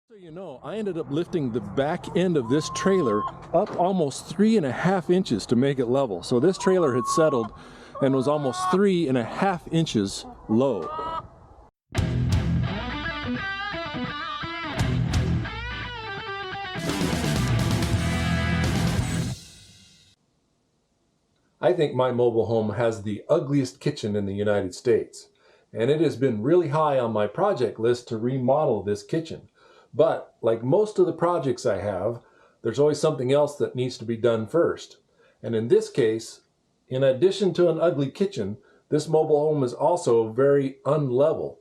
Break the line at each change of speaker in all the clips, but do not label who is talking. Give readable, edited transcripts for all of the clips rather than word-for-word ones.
So you know, I ended up lifting the back end of this trailer up almost 3.5 inches to make it level. So this trailer had settled and was almost 3.5 inches low. I think my mobile home has the ugliest kitchen in the United States, and it has been really high on my project list to remodel this kitchen. But like most of the projects I have, there's always something else that needs to be done first. And in this case, in addition to an ugly kitchen, this mobile home is also very unlevel.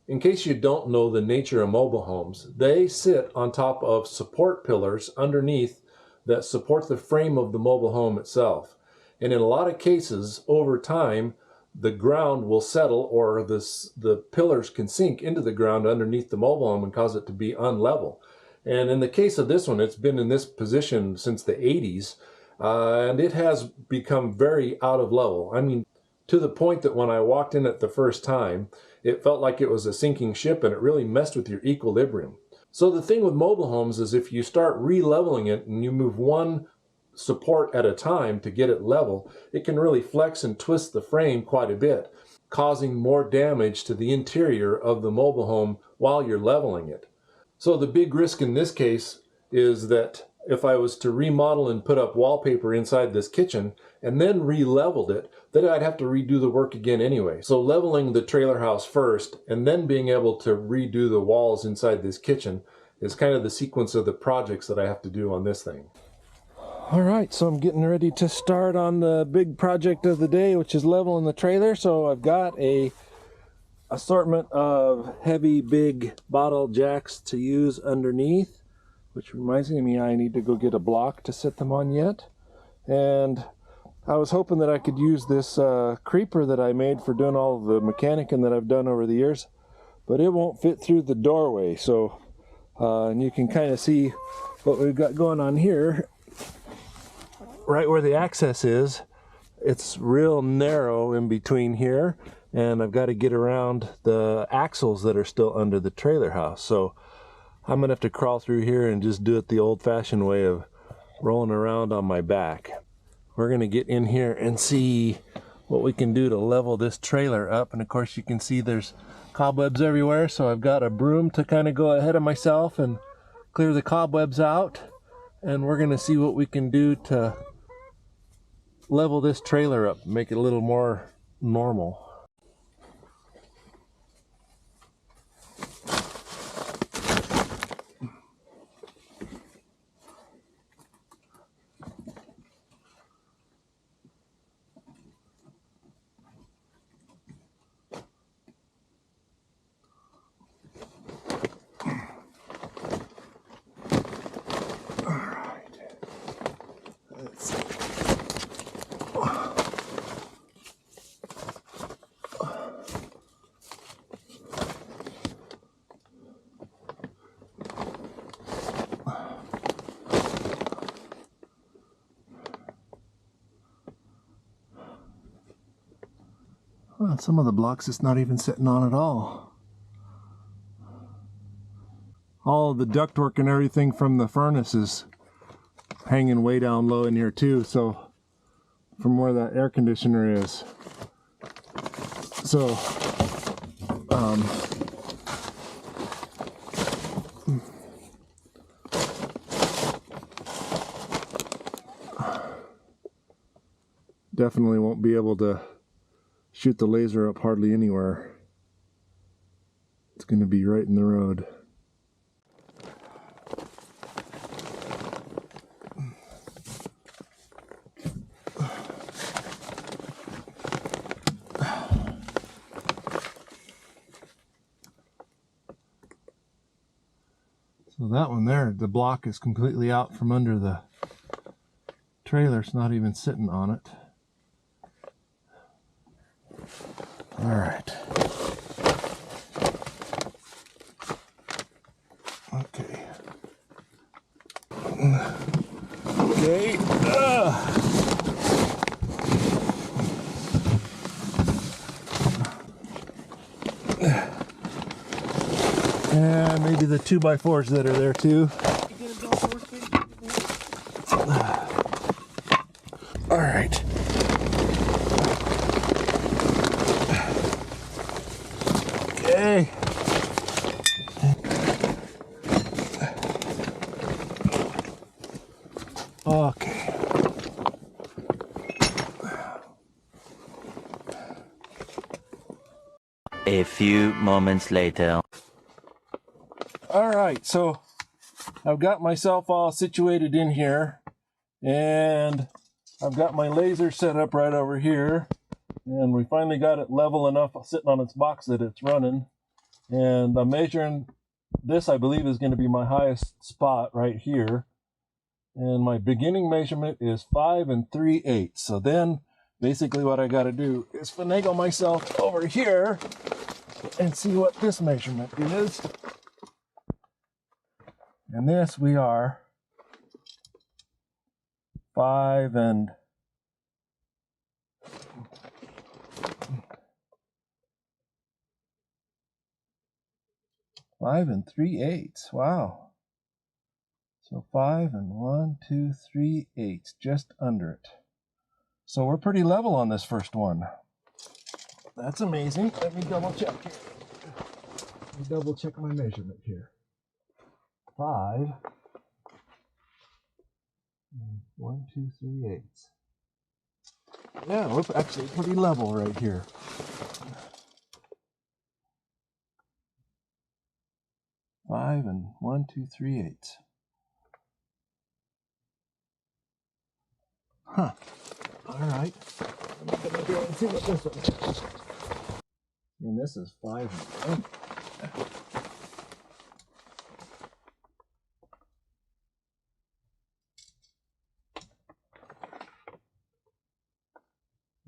In case you don't know the nature of mobile homes, they sit on top of support pillars underneath that support the frame of the mobile home itself. And in a lot of cases, over time, the ground will settle, or the pillars can sink into the ground underneath the mobile home and cause it to be unlevel. And in the case of this one, it's been in this position since the 80s, and it has become very out of level. I mean, to the point that when I walked in it the first time, it felt like it was a sinking ship, and it really messed with your equilibrium. So the thing with mobile homes is if you start re-leveling it and you move one support at a time to get it level, it can really flex and twist the frame quite a bit, causing more damage to the interior of the mobile home while you're leveling it. So the big risk in this case is that if I was to remodel and put up wallpaper inside this kitchen and then re-leveled it, then I'd have to redo the work again anyway. So leveling the trailer house first and then being able to redo the walls inside this kitchen is kind of the sequence of the projects that I have to do on this thing. All right, so I'm getting ready to start on the big project of the day, which is leveling the trailer. So I've got a assortment of heavy, big bottle jacks to use underneath, which reminds me I need to go get a block to set them on yet. And I was hoping that I could use this creeper that I made for doing all of the mechanicing that I've done over the years, but it won't fit through the doorway. So, and you can kind of see what we've got going on here. Right where the access is, it's real narrow in between here, and I've got to get around the axles that are still under the trailer house. So I'm gonna have to crawl through here and just do it the old-fashioned way of rolling around on my back. We're gonna get in here and see what we can do to level this trailer up. And of course you can see there's cobwebs everywhere, so I've got a broom to kind of go ahead of myself and clear the cobwebs out. And we're gonna see what we can do to level this trailer up, make it a little more normal. Well, some of the blocks it's not even sitting on at all. All of the ductwork and everything from the furnace is hanging way down low in here too, so from where that air conditioner is. So definitely won't be able to shoot the laser up hardly anywhere. It's going to be right in the road. So that one there, the block is completely out from under the trailer. It's not even sitting on it. All right. Okay. Okay. And maybe the 2x4s that are there too. All right. Okay. Okay.
A few moments later.
All right, so I've got myself all situated in here, and I've got my laser set up right over here, and we finally got it level enough sitting on its box that it's running. And I'm measuring this, I believe, is going to be my highest spot right here. And my beginning measurement is 5 3/8. So then basically what I got to do is finagle myself over here and see what this measurement is. And this we are 5 3/8. Wow. So 5 1 2 3/8, just under it. So we're pretty level on this first one. That's amazing. Let me double check here. Let me double check my measurement here. 5 1 2 3/8. Yeah, we're actually pretty level right here. Five 1 2 3/8. Huh. All right. I'm gonna go and see what this one is. And this is 5 1.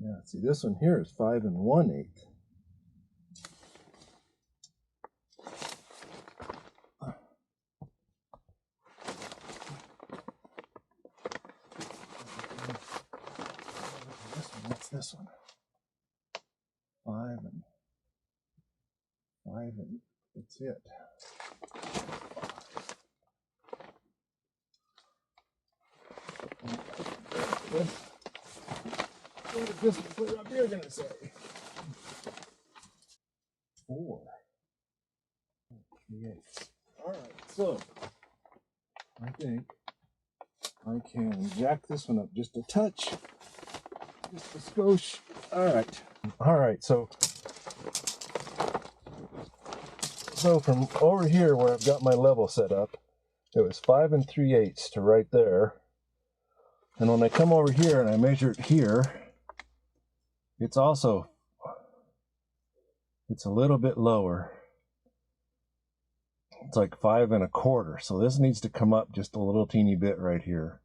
Yeah, see, this one here is 5 1/8. What's this one? 5 that's it. What is this one up here gonna say? 4 3/8. All right, so I think I can jack this one up just a touch, just a skosh. All right. So from over here where I've got my level set up, it was 5 3/8 to right there. And when I come over here and I measure it here, it's a little bit lower. It's like 5 1/4. So this needs to come up just a little teeny bit right here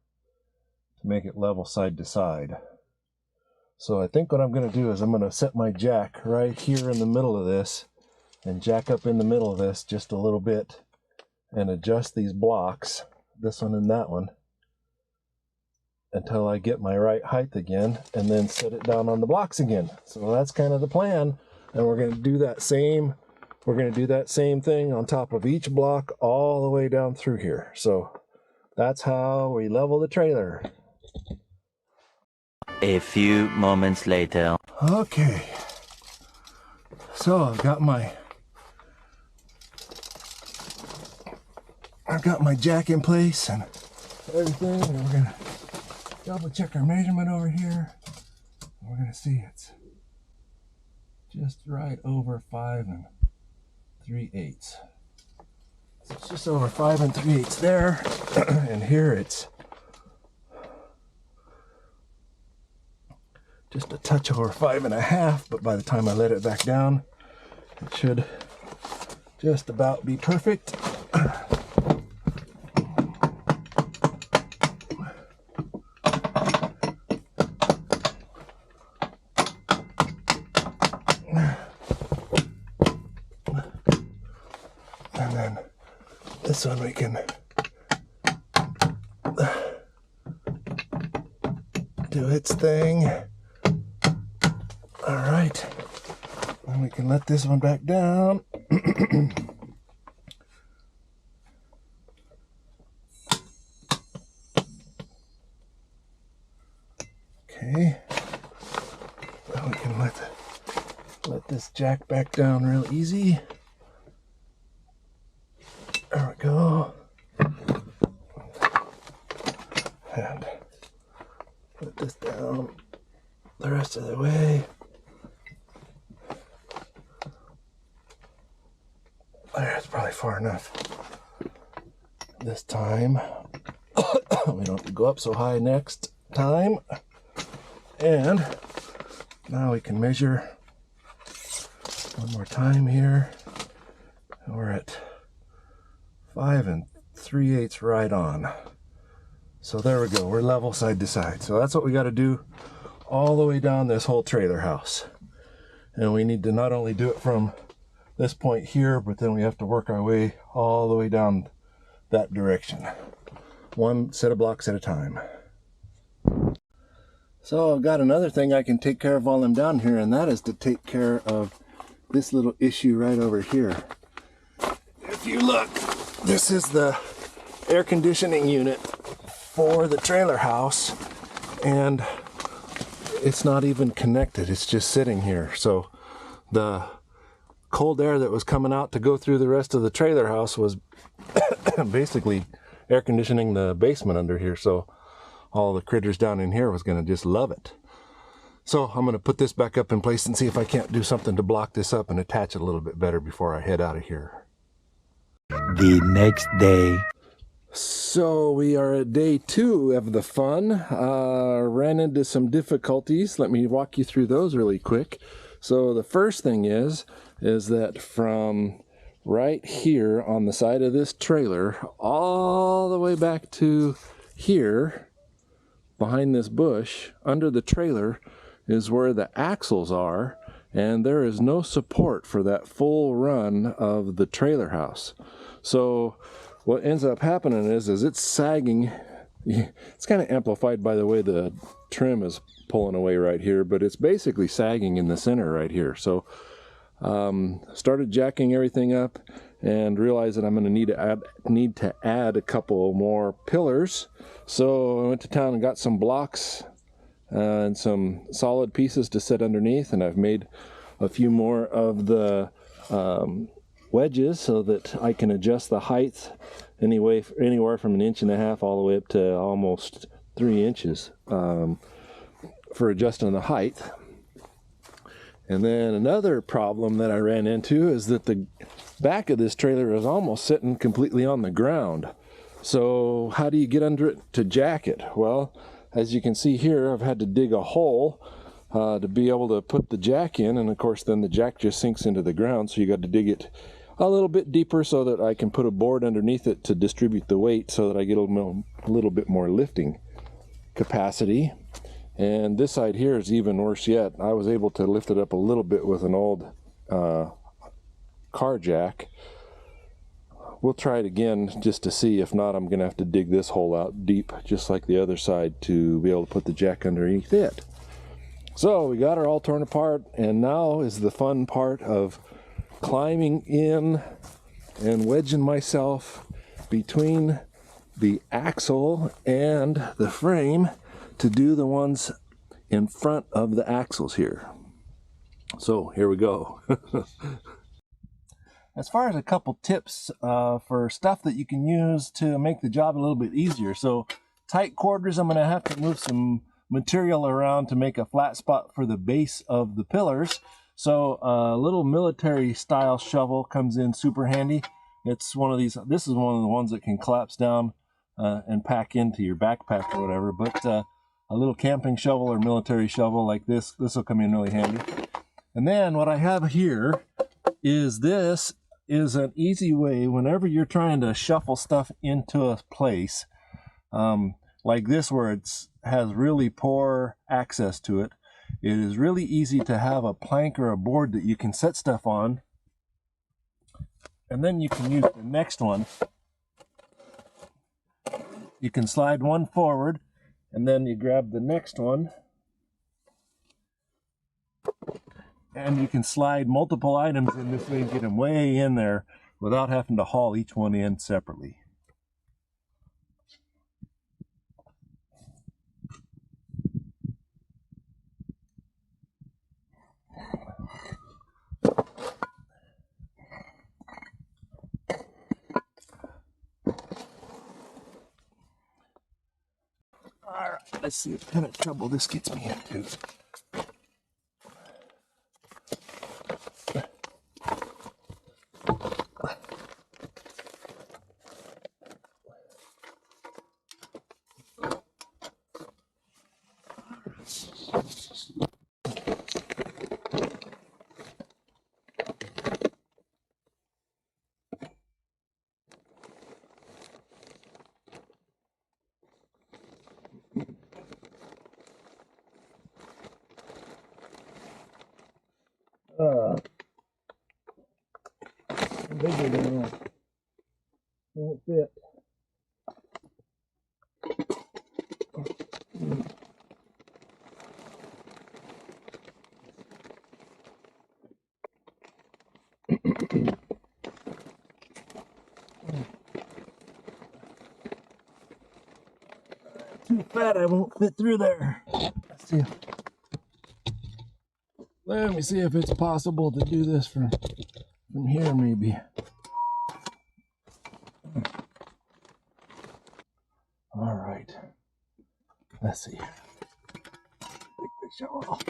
to make it level side to side. So I think what I'm going to do is I'm going to set my jack right here in the middle of this and jack up in the middle of this just a little bit and adjust these blocks, this one and that one, until I get my right height again, and then set it down on the blocks again. So that's kind of the plan. And we're going to do that same thing on top of each block all the way down through here. So that's how we level the trailer.
A few moments later.
Okay. So I've got my jack in place and everything, and we're gonna double check our measurement over here. We're gonna see it's just right over 5 3/8. So it's just over 5 3/8 there, and here it's just a touch over 5 1/2. But by the time I let it back down, it should just about be perfect. And then this one we can do its thing. All right, and we can let this one back down. Okay. Now we can let this jack back down real easy. There we go. And put this down the rest of the way. There, it's probably far enough. This time, we don't have to go up so high next time. And now we can measure one more time here. We're at 5 3/8 right on. So there we go, we're level side to side. So that's what we got to do all the way down this whole trailer house. And we need to not only do it from this point here, but then we have to work our way all the way down that direction. One set of blocks at a time. So I've got another thing I can take care of while I'm down here, and that is to take care of this little issue right over here. If you look, this is the air conditioning unit for the trailer house, and it's not even connected, it's just sitting here. So the cold air that was coming out to go through the rest of the trailer house was basically air conditioning the basement under here, so all the critters down in here was going to just love it. So I'm going to put this back up in place and see if I can't do something to block this up and attach it a little bit better before I head out of here.
The next day.
So we are at day 2 of the fun. Ran into some difficulties. Let me walk you through those really quick. So the first thing is that from right here on the side of this trailer all the way back to here behind this bush under the trailer is where the axles are, and there is no support for that full run of the trailer house. So what ends up happening is it's sagging. It's kind of amplified by the way the trim is pulling away right here, but it's basically sagging in the center right here. So started jacking everything up and realized that I'm going to need to add a couple more pillars. So I went to town and got some blocks and some solid pieces to set underneath, and I've made a few more of the wedges so that I can adjust the height anywhere from 1.5 inches all the way up to almost 3 inches for adjusting the height. And then another problem that I ran into is that the back of this trailer is almost sitting completely on the ground. So how do you get under it to jack it? Well, as you can see here, I've had to dig a hole to be able to put the jack in, and of course then the jack just sinks into the ground, so you got to dig it a little bit deeper so that I can put a board underneath it to distribute the weight so that I get a little bit more lifting capacity. And this side here is even worse yet. I was able to lift it up a little bit with an old car jack. We'll try it again just to see. If not, I'm going to have to dig this hole out deep, just like the other side, to be able to put the jack underneath it. So we got her all torn apart, and now is the fun part of climbing in and wedging myself between the axle and the frame to do the ones in front of the axles here. So here we go. As far as a couple tips for stuff that you can use to make the job a little bit easier. So tight quarters, I'm going to have to move some material around to make a flat spot for the base of the pillars. So a little military style shovel comes in super handy. It's one of these, this is one of the ones that can collapse down and pack into your backpack or whatever, but a little camping shovel or military shovel like this will come in really handy. And then what I have here is this is an easy way whenever you're trying to shuffle stuff into a place like this where it has really poor access to it. It is really easy to have a plank or a board that you can set stuff on, and then you can use the next one. You can slide one forward, and then you grab the next one, and you can slide multiple items in this way and get them way in there without having to haul each one in separately. Let's see what kind of trouble this gets me into. Bigger than that. Won't fit. Too fat, I won't fit through there. Let's see. Let me see if it's possible to do this from here, maybe. All right. Let's see. Take the shovel.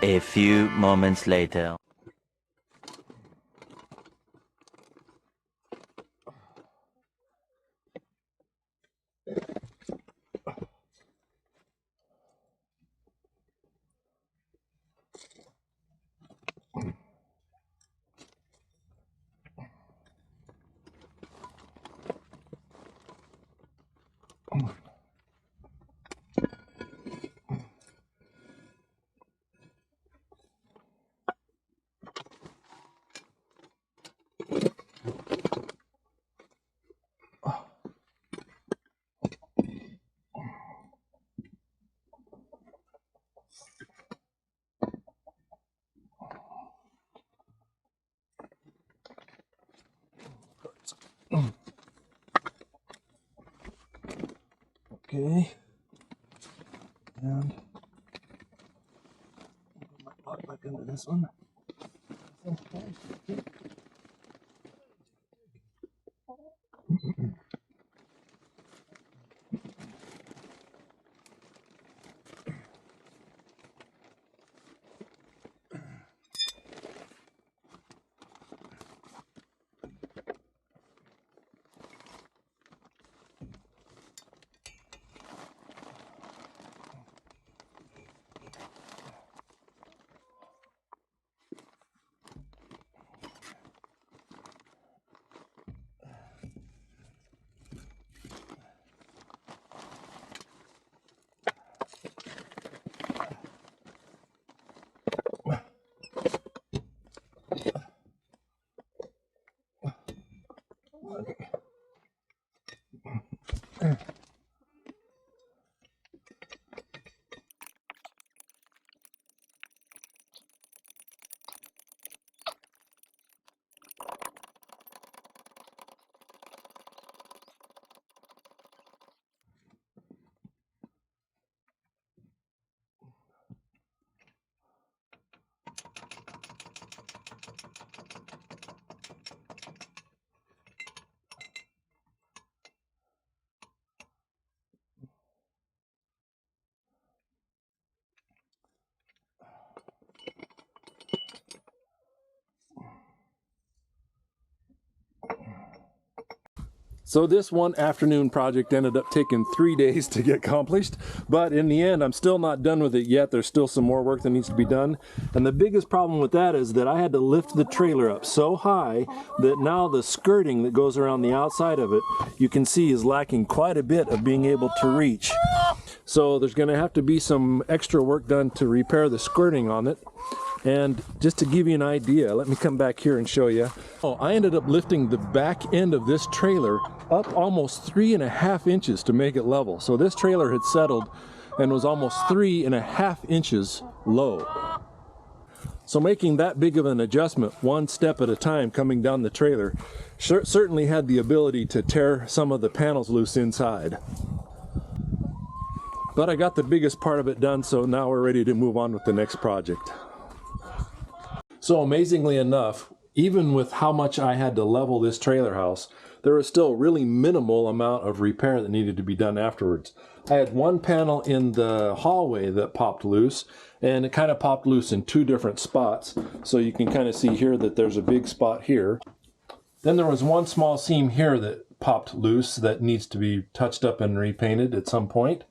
A few moments later. Okay. And put my pot back into this one. So this one afternoon project ended up taking 3 days to get accomplished, but in the end I'm still not done with it yet. There's still some more work that needs to be done, and the biggest problem with that is that I had to lift the trailer up so high that now the skirting that goes around the outside of it, you can see, is lacking quite a bit of being able to reach. So there's going to have to be some extra work done to repair the skirting on it. And just to give you an idea, let me come back here and show you. Oh, I ended up lifting the back end of this trailer up almost 3.5 inches to make it level. So this trailer had settled and was almost 3.5 inches low. So making that big of an adjustment one step at a time coming down the trailer certainly had the ability to tear some of the panels loose inside. But I got the biggest part of it done, so now we're ready to move on with the next project. So amazingly enough, even with how much I had to level this trailer house, there was still a really minimal amount of repair that needed to be done afterwards. I had one panel in the hallway that popped loose, and it kind of popped loose in 2 different spots. So you can kind of see here that there's a big spot here. Then there was one small seam here that popped loose that needs to be touched up and repainted at some point.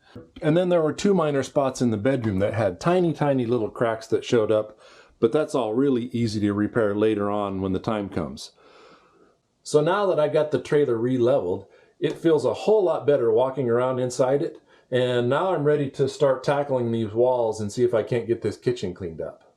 And then there were 2 minor spots in the bedroom that had tiny, tiny little cracks that showed up. But that's all really easy to repair later on when the time comes. So now that I got the trailer re-leveled, it feels a whole lot better walking around inside it. And now I'm ready to start tackling these walls and see if I can't get this kitchen cleaned up.